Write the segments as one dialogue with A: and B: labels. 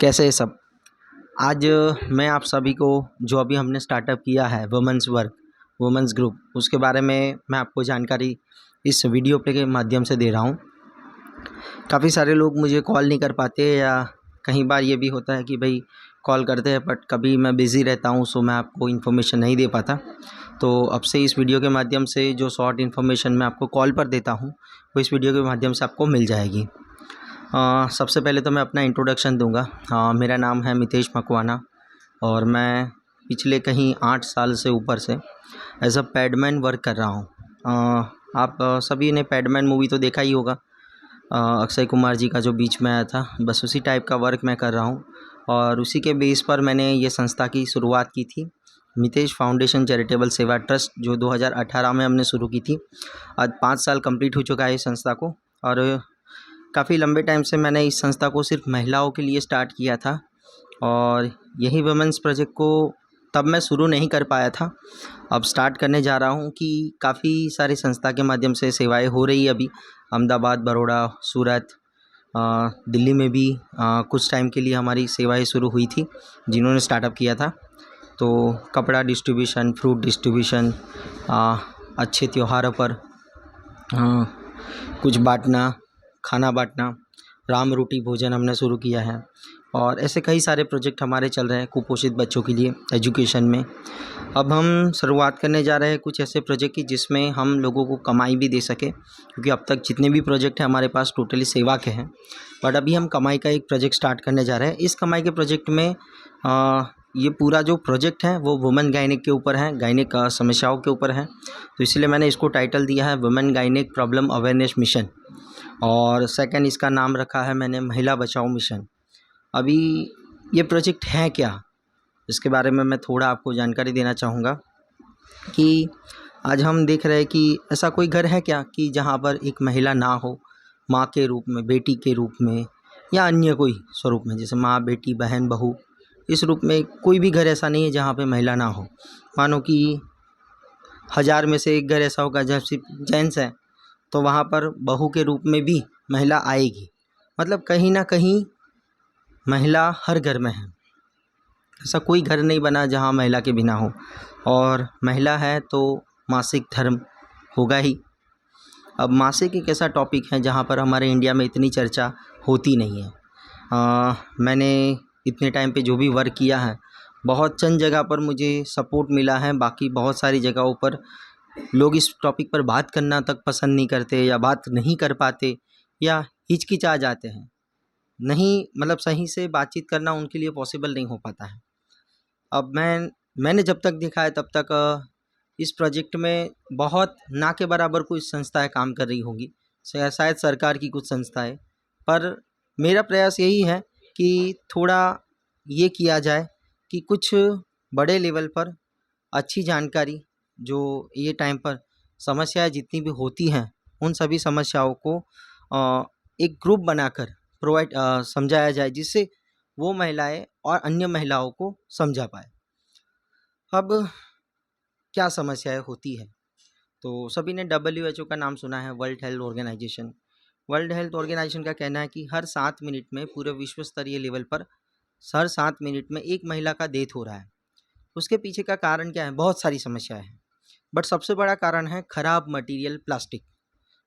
A: कैसे है सब। आज मैं आप सभी को जो अभी हमने स्टार्टअप किया है वुमेंस वर्क वुमेंस ग्रुप, उसके बारे में मैं आपको जानकारी इस वीडियो पे के माध्यम से दे रहा हूँ। काफ़ी सारे लोग मुझे कॉल नहीं कर पाते, या कई बार ये भी होता है कि भाई कॉल करते हैं बट कभी मैं बिज़ी रहता हूँ, सो मैं आपको इन्फॉर्मेशन नहीं दे पाता। तो अब से इस वीडियो के माध्यम से जो शॉर्ट इन्फॉर्मेशन मैं आपको कॉल पर देता हूँ वो इस वीडियो के माध्यम से आपको मिल जाएगी। सबसे पहले तो मैं अपना इंट्रोडक्शन दूंगा। मेरा नाम है मितेश मकवाना और मैं पिछले कहीं 8 साल से ऊपर से एज अ पैडमैन वर्क कर रहा हूँ। आप सभी ने पैडमैन मूवी तो देखा ही होगा। अक्षय कुमार जी का जो बीच में आया था, बस उसी टाइप का वर्क मैं कर रहा हूँ और उसी के बेस पर मैंने ये संस्था की शुरुआत की थी, मितेश फाउंडेशन चैरिटेबल सेवा ट्रस्ट, जो 2018 में हमने शुरू की थी। आज 5 साल कंप्लीट हो चुका है इस संस्था को, और काफ़ी लंबे टाइम से मैंने इस संस्था को सिर्फ महिलाओं के लिए स्टार्ट किया था और यही वुमेंस प्रोजेक्ट को तब मैं शुरू नहीं कर पाया था। अब स्टार्ट करने जा रहा हूँ कि काफ़ी सारी संस्था के माध्यम से सेवाएं हो रही है अभी अहमदाबाद, बड़ौदा, सूरत, दिल्ली में भी कुछ टाइम के लिए हमारी सेवाएं शुरू हुई थी जिन्होंने स्टार्टअप किया था। तो कपड़ा डिस्ट्रीब्यूशन, फ्रूट डिस्ट्रीब्यूशन, अच्छे त्योहारों पर कुछ बांटना, खाना बांटना, राम रोटी भोजन हमने शुरू किया है और ऐसे कई सारे प्रोजेक्ट हमारे चल रहे हैं कुपोषित बच्चों के लिए एजुकेशन में। अब हम शुरुआत करने जा रहे हैं कुछ ऐसे प्रोजेक्ट की जिसमें हम लोगों को कमाई भी दे सके, क्योंकि अब तक जितने भी प्रोजेक्ट हैं हमारे पास टोटली सेवा के हैं, बट अभी हम कमाई का एक प्रोजेक्ट स्टार्ट करने जा रहे हैं। इस कमाई के प्रोजेक्ट में ये पूरा जो प्रोजेक्ट है वो वुमेन गायनिक के ऊपर है, गायनिक समस्याओं के ऊपर है। तो इसलिए मैंने इसको टाइटल दिया है women gynaec problem awareness mission, और सेकंड इसका नाम रखा है मैंने महिला बचाओ मिशन। अभी ये प्रोजेक्ट है क्या, इसके बारे में मैं थोड़ा आपको जानकारी देना चाहूँगा कि आज हम देख रहे हैं कि ऐसा कोई घर है क्या कि जहाँ पर एक महिला ना हो, माँ के रूप में, बेटी के रूप में, या अन्य कोई स्वरूप में, जैसे माँ, बेटी, बहन, बहू, इस रूप में कोई भी घर ऐसा नहीं है जहाँ पे महिला ना हो। मानो कि 1000 में से एक घर ऐसा होगा जहाँ सिर्फ जेंट्स है, तो वहाँ पर बहू के रूप में भी महिला आएगी। मतलब कहीं ना कहीं महिला हर घर में है, ऐसा कोई घर नहीं बना जहाँ महिला के बिना हो, और महिला है तो मासिक धर्म होगा ही। अब मासिक एक ऐसा टॉपिक है जहाँ पर हमारे इंडिया में इतनी चर्चा होती नहीं है। मैंने इतने टाइम पे जो भी वर्क किया है, बहुत चंद जगह पर मुझे सपोर्ट मिला है, बाकी बहुत सारी जगहों पर लोग इस टॉपिक पर बात करना तक पसंद नहीं करते, या बात नहीं कर पाते, या हिचकिचा जाते हैं। नहीं, मतलब सही से बातचीत करना उनके लिए पॉसिबल नहीं हो पाता है। अब मैंने जब तक देखा है तब तक इस प्रोजेक्ट में बहुत ना के बराबर कुछ संस्थाएं काम कर रही होंगी, शायद सरकार की कुछ संस्थाएं, पर मेरा प्रयास यही है कि थोड़ा ये किया जाए कि कुछ बड़े लेवल पर अच्छी जानकारी, जो ये टाइम पर समस्याएं जितनी भी होती हैं उन सभी समस्याओं को एक ग्रुप बनाकर समझाया जाए, जिससे वो महिलाएं और अन्य महिलाओं को समझा पाए। अब क्या समस्याएं होती है, तो सभी ने WHO का नाम सुना है, world health organisation. World health organisation का कहना है कि हर 7 मिनट में पूरे विश्व स्तरीय लेवल पर हर 7 मिनट में एक महिला का डेथ हो रहा है। उसके पीछे का कारण क्या है? बहुत सारी समस्याएं हैं, बट सबसे बड़ा कारण है खराब मटेरियल प्लास्टिक।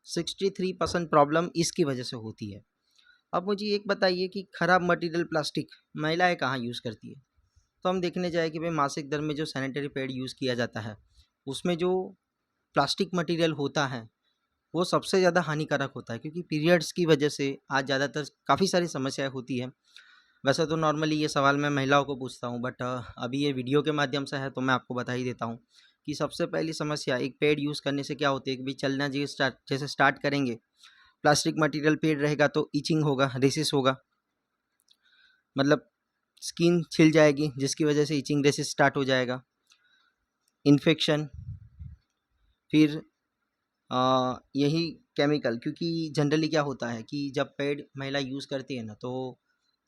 A: 63% प्रॉब्लम इसकी वजह से होती है। अब मुझे एक बताइए कि खराब मटेरियल प्लास्टिक महिलाएं कहाँ यूज़ करती है? तो हम देखने जाए कि भाई मासिक धर्म में जो सैनिटरी पैड यूज़ किया जाता है, उसमें जो प्लास्टिक मटेरियल होता है वो सबसे ज़्यादा हानिकारक होता है, क्योंकि पीरियड्स की वजह से आज ज़्यादातर काफ़ी सारी समस्याएं होती हैं। वैसे तो नॉर्मली ये सवाल मैं महिलाओं को पूछता हूँ, बट अभी ये वीडियो के माध्यम से है तो मैं आपको बता ही देता हूँ कि सबसे पहली समस्या एक पैड यूज़ करने से क्या होती है कि भाई चलना जैसे स्टार्ट करेंगे, प्लास्टिक मटेरियल पैड रहेगा तो इचिंग होगा, रेसिस होगा, मतलब स्किन छिल जाएगी, जिसकी वजह से इचिंग रेसिस स्टार्ट हो जाएगा, इन्फेक्शन, फिर यही केमिकल, क्योंकि जनरली क्या होता है कि जब पैड महिला यूज़ करती है ना, तो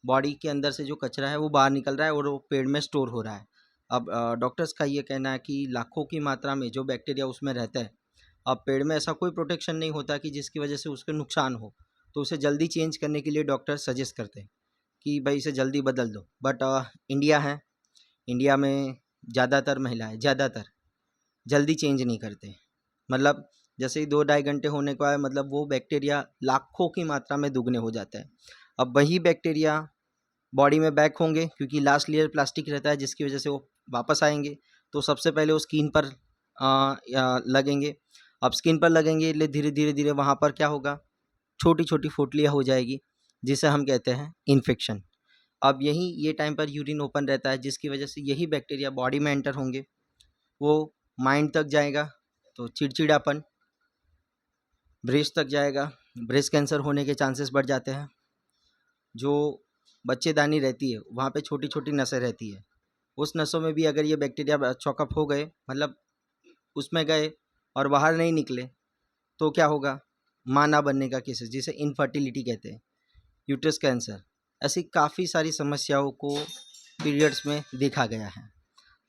A: बॉडी के अंदर से जो कचरा है वो बाहर निकल रहा है और वो पेड़ में स्टोर हो रहा है। अब डॉक्टर्स का ये कहना है कि लाखों की मात्रा में जो बैक्टीरिया उसमें रहता है, अब पेड़ में ऐसा कोई प्रोटेक्शन नहीं होता कि जिसकी वजह से उसको नुकसान हो, तो उसे जल्दी चेंज करने के लिए डॉक्टर सजेस्ट करते हैं कि भाई इसे जल्दी बदल दो, बट इंडिया है, इंडिया में ज़्यादातर महिलाएं जल्दी चेंज नहीं करते। मतलब जैसे ही 2-2.5 घंटे होने को आए, मतलब वो बैक्टीरिया लाखों की मात्रा में दुगने हो जाता है। अब वही बैक्टीरिया बॉडी में बैक होंगे, क्योंकि लास्ट लेयर प्लास्टिक रहता है, जिसकी वजह से वो वापस आएंगे। तो सबसे पहले वो स्किन पर लगेंगे। अब स्किन पर लगेंगे, ले धीरे धीरे धीरे वहाँ पर क्या होगा, छोटी छोटी फुटलियाँ हो जाएगी, जिसे हम कहते हैं इन्फेक्शन। अब यही ये टाइम पर यूरिन ओपन रहता है, जिसकी वजह से यही बैक्टीरिया बॉडी में एंटर होंगे, वो माइंड तक जाएगा, तो चिड़चिड़ापन, ब्रेस्ट तक जाएगा, ब्रेस्ट कैंसर होने के चांसेस बढ़ जाते हैं। जो बच्चेदानी रहती है वहाँ पे छोटी छोटी नसें रहती है, उस नसों में भी अगर ये बैक्टीरिया चॉकअप हो गए, मतलब उसमें गए और बाहर नहीं निकले, तो क्या होगा, माँ ना बनने का केसेस, जिसे इनफर्टिलिटी कहते हैं, यूट्रस कैंसर, ऐसी काफ़ी सारी समस्याओं को पीरियड्स में देखा गया है।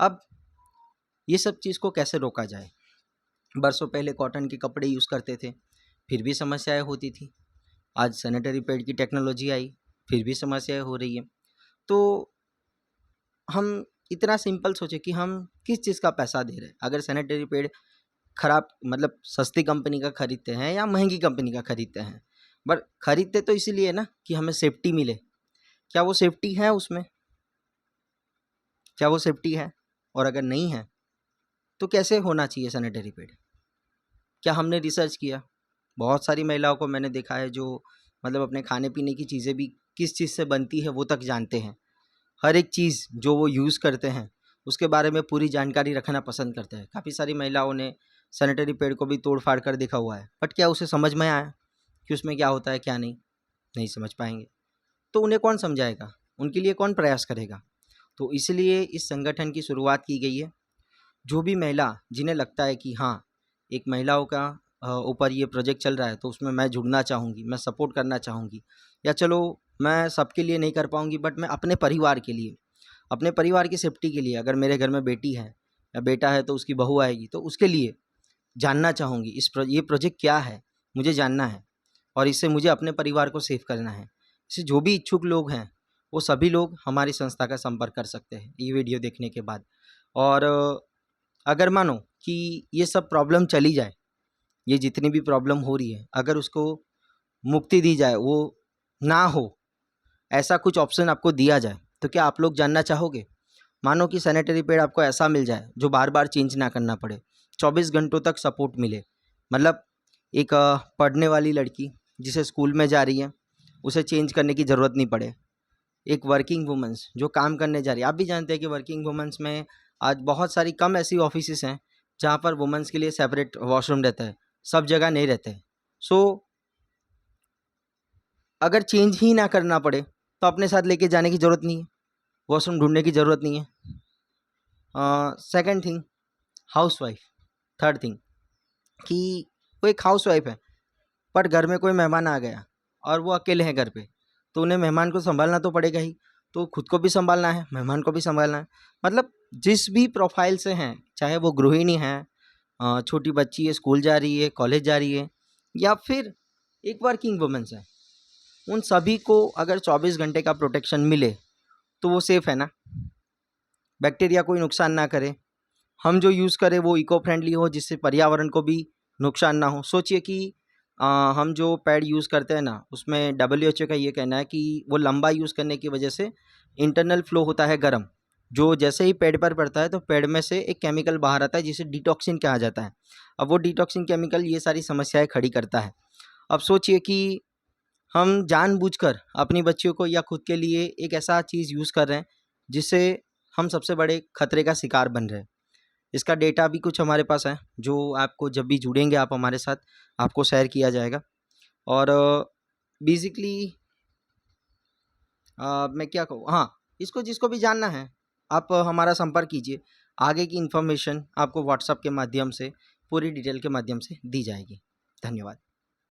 A: अब ये सब चीज़ को कैसे रोका जाए? बरसों पहले कॉटन के कपड़े यूज़ करते थे, फिर भी समस्याएं होती थी। आज सैनिटरी पैड की टेक्नोलॉजी आई, फिर भी समस्याएं हो रही है। तो हम इतना सिंपल सोचे कि हम किस चीज़ का पैसा दे रहे हैं। अगर सैनिटरी पैड खराब, मतलब सस्ती कंपनी का खरीदते हैं या महंगी कंपनी का खरीदते हैं, बट खरीदते तो इसीलिए ना कि हमें सेफ्टी मिले। क्या वो सेफ्टी है उसमें? क्या वो सेफ्टी है? और अगर नहीं है तो कैसे होना चाहिए सैनिटरी पैड? क्या हमने रिसर्च किया? बहुत सारी महिलाओं को मैंने देखा है जो मतलब अपने खाने पीने की चीज़ें भी किस चीज़ से बनती है वो तक जानते हैं। हर एक चीज़ जो वो यूज़ करते हैं उसके बारे में पूरी जानकारी रखना पसंद करते हैं। काफ़ी सारी महिलाओं ने सैनिटरी पैड को भी तोड़ फाड़ कर देखा हुआ है, बट क्या उसे समझ में आया कि उसमें क्या होता है क्या नहीं? नहीं समझ पाएंगे। तो उन्हें कौन समझाएगा? उनके लिए कौन प्रयास करेगा? तो इसलिए इस संगठन की शुरुआत की गई है। जो भी महिला जिन्हें लगता है कि हाँ, एक महिलाओं का ऊपर ये प्रोजेक्ट चल रहा है, तो उसमें मैं जुड़ना चाहूँगी, मैं सपोर्ट करना चाहूँगी, या चलो मैं सबके लिए नहीं कर पाऊँगी बट मैं अपने परिवार के लिए, अपने परिवार की सेफ्टी के लिए, अगर मेरे घर में बेटी है या बेटा है तो उसकी बहू आएगी, तो उसके लिए जानना चाहूँगी ये प्रोजेक्ट क्या है, मुझे जानना है और इससे मुझे अपने परिवार को सेव करना है। इससे जो भी इच्छुक लोग हैं वो सभी लोग हमारी संस्था का संपर्क कर सकते हैं ये वीडियो देखने के बाद। और अगर मानो कि ये सब प्रॉब्लम चली जाए, ये जितनी भी प्रॉब्लम हो रही है अगर उसको मुक्ति दी जाए, वो ना हो, ऐसा कुछ ऑप्शन आपको दिया जाए, तो क्या आप लोग जानना चाहोगे? मानो कि सैनिटरी पैड आपको ऐसा मिल जाए जो बार बार चेंज ना करना पड़े, 24 घंटों तक सपोर्ट मिले। मतलब एक पढ़ने वाली लड़की जिसे स्कूल में जा रही है उसे चेंज करने की ज़रूरत नहीं पड़े। एक वर्किंग वुमेंस जो काम करने जा रही है, आप भी जानते हैं कि वर्किंग वुमेंस में आज बहुत सारी कम ऐसी ऑफिसेस हैं जहाँ पर वुमेंस के लिए सेपरेट वॉशरूम रहता है, सब जगह नहीं रहते हैं। सो अगर चेंज ही ना करना पड़े तो अपने साथ लेके जाने की ज़रूरत नहीं है, वॉशरूम ढूंढने की ज़रूरत नहीं है। Second thing, house wife. Third thing कि वो एक हाउस वाइफ है बट घर में कोई मेहमान आ गया और वो अकेले हैं घर पे, तो उन्हें मेहमान को संभालना तो पड़ेगा ही, तो खुद को भी संभालना है, मेहमान को भी संभालना है। मतलब जिस भी प्रोफाइल से हैं, चाहे वो गृहिणी है, छोटी बच्ची है, स्कूल जा रही है, कॉलेज जा रही है, या फिर एक वर्किंग वुमेन्स है, उन सभी को अगर 24 घंटे का प्रोटेक्शन मिले तो वो सेफ़ है ना, बैक्टीरिया कोई नुकसान ना करे, हम जो यूज़ करें वो इको फ्रेंडली हो जिससे पर्यावरण को भी नुकसान ना हो। सोचिए कि हम जो पैड यूज़ करते हैं ना, उसमें WHO का ये कहना है कि वो लंबा यूज़ करने की वजह से इंटरनल फ्लो होता है गर्म, जो जैसे ही पैड पर पड़ता है तो पैड में से एक केमिकल बाहर आता है जिसे डिटॉक्सिन कहा जाता है। अब वो डिटॉक्सिन केमिकल ये सारी समस्याएं खड़ी करता है। अब सोचिए कि हम जानबूझकर अपनी बच्चियों को या खुद के लिए एक ऐसा चीज़ यूज़ कर रहे हैं जिससे हम सबसे बड़े खतरे का शिकार बन रहे हैं। इसका डेटा भी कुछ हमारे पास है जो आपको जब भी जुड़ेंगे आप हमारे साथ, आपको शेयर किया जाएगा। और बेसिकली मैं क्या कहूँ, हाँ, इसको जिसको भी जानना है आप हमारा संपर्क कीजिए। आगे की इन्फॉर्मेशन आपको व्हाट्सएप के माध्यम से, पूरी डिटेल के माध्यम से दी जाएगी। धन्यवाद।